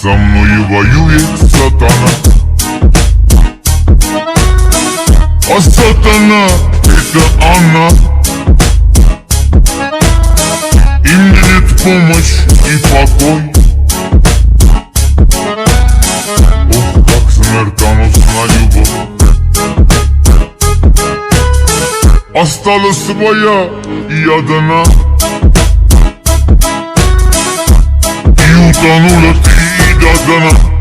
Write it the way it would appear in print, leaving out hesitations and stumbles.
со мною воюет сатана. А сатана — это она. И мне нет помощь и покой. Ох, как смертоносна любовь. Осталась своя, я дана. И утонула ты до дна.